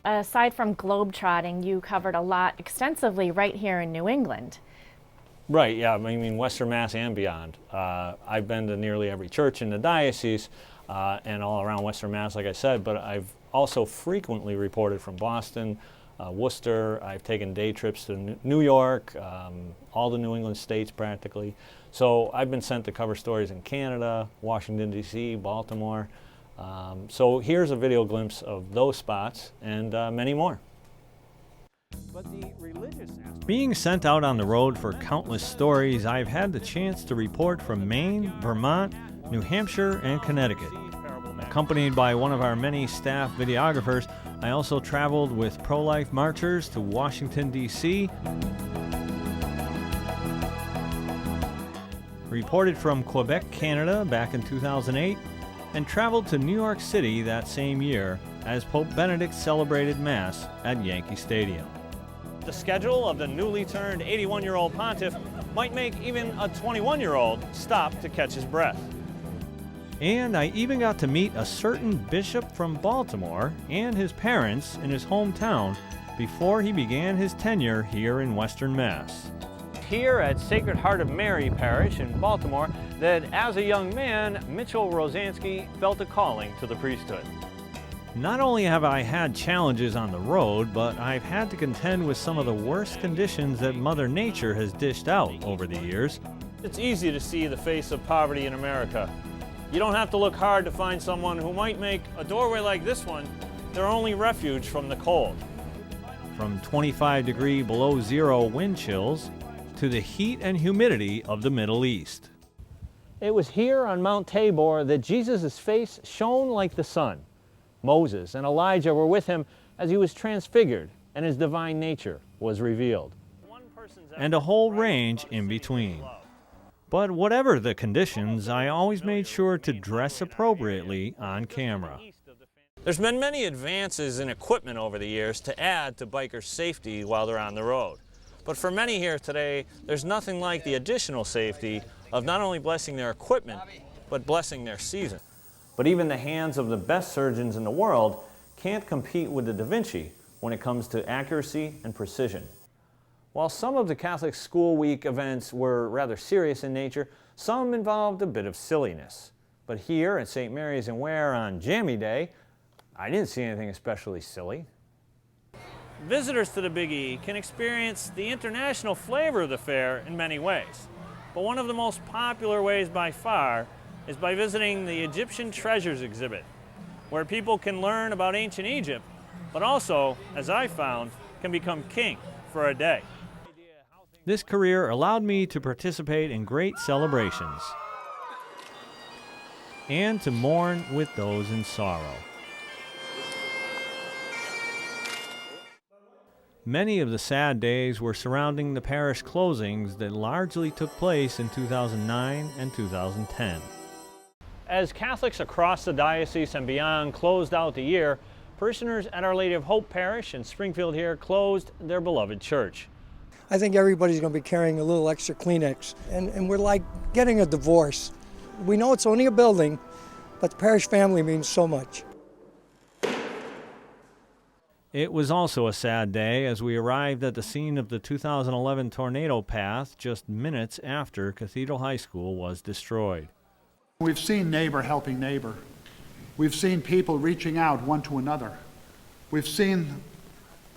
Aside from globetrotting, you covered a lot extensively right here in New England. Right, yeah, I mean Western Mass and beyond. I've been to nearly every church in the diocese and all around Western Mass, like I said, but I've also frequently reported from Boston, Worcester. I've taken day trips to New York, all the New England states practically. So I've been sent to cover stories in Canada, Washington, D.C., Baltimore. So here's a video glimpse of those spots and many more. But the religious aspect. Being sent out on the road for countless stories, I've had the chance to report from Maine, Vermont, New Hampshire, and Connecticut. Accompanied by one of our many staff videographers, I also traveled with pro-life marchers to Washington, D.C., reported from Quebec, Canada back in 2008, and traveled to New York City that same year as Pope Benedict celebrated Mass at Yankee Stadium. The schedule of the newly turned 81-year-old pontiff might make even a 21-year-old stop to catch his breath. And I even got to meet a certain bishop from Baltimore and his parents in his hometown before he began his tenure here in Western Mass. Here at Sacred Heart of Mary Parish in Baltimore that as a young man, Mitchell Rosansky felt a calling to the priesthood. Not only have I had challenges on the road, but I've had to contend with some of the worst conditions that Mother Nature has dished out over the years. It's easy to see the face of poverty in America. You don't have to look hard to find someone who might make a doorway like this one their only refuge from the cold. From 25-degree below zero wind chills to the heat and humidity of the Middle East. It was here on Mount Tabor that Jesus' face shone like the sun. Moses and Elijah were with him as he was transfigured and his divine nature was revealed. And a whole range in between. But whatever the conditions, I always made sure to dress appropriately on camera. There's been many advances in equipment over the years to add to bikers' safety while they're on the road. But for many here today, there's nothing like the additional safety of not only blessing their equipment, but blessing their season. But even the hands of the best surgeons in the world can't compete with the Da Vinci when it comes to accuracy and precision. While some of the Catholic School Week events were rather serious in nature, some involved a bit of silliness. But here at St. Mary's in Ware on Jammy Day, I didn't see anything especially silly. Visitors to the Big E can experience the international flavor of the fair in many ways. But one of the most popular ways by far is by visiting the Egyptian Treasures exhibit, where people can learn about ancient Egypt, but also, as I found, can become king for a day. This career allowed me to participate in great celebrations and to mourn with those in sorrow. Many of the sad days were surrounding the parish closings that largely took place in 2009 and 2010. As Catholics across the diocese and beyond closed out the year, parishioners at Our Lady of Hope Parish in Springfield here closed their beloved church. I think everybody's going to be carrying a little extra Kleenex, and we're like getting a divorce. We know it's only a building, but the parish family means so much. It was also a sad day as we arrived at the scene of the 2011 tornado path just minutes after Cathedral High School was destroyed. We've seen neighbor helping neighbor. We've seen people reaching out one to another. We've seen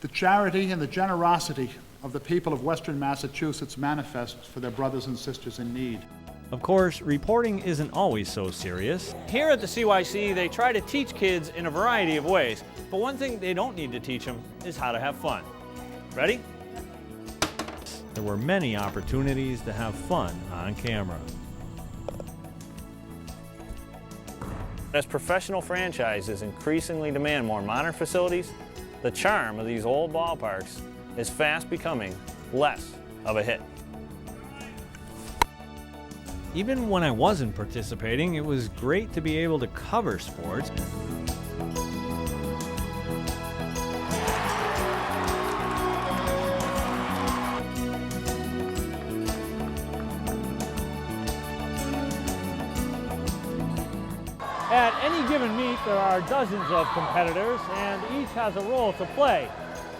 the charity and the generosity of the people of Western Massachusetts manifest for their brothers and sisters in need. Of course, reporting isn't always so serious. Here at the CYC, they try to teach kids in a variety of ways, but one thing they don't need to teach them is how to have fun. Ready? There were many opportunities to have fun on camera. As professional franchises increasingly demand more modern facilities, the charm of these old ballparks is fast becoming less of a hit. Even when I wasn't participating, it was great to be able to cover sports. At any given meet, there are dozens of competitors, and each has a role to play.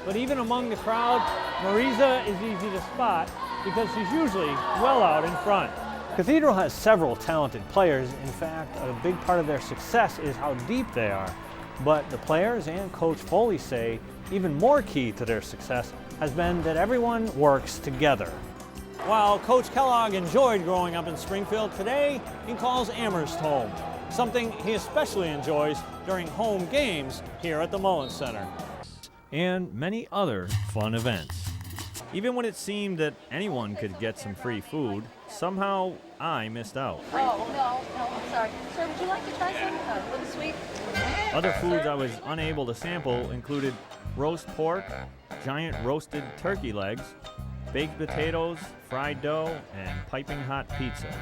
But even among the crowd, Marisa is easy to spot because she's usually well out in front. Cathedral has several talented players. In fact, a big part of their success is how deep they are. But the players and Coach Foley say even more key to their success has been that everyone works together. While Coach Kellogg enjoyed growing up in Springfield, today he calls Amherst home, something he especially enjoys during home games here at the Mullins Center. And many other fun events. Even when it seemed that anyone could get some free food, somehow I missed out. Oh, no, I'm sorry. Sir, would you like to try some? A little sweet? Other foods I was unable to sample included roast pork, giant roasted turkey legs, baked potatoes, fried dough, and piping hot pizza.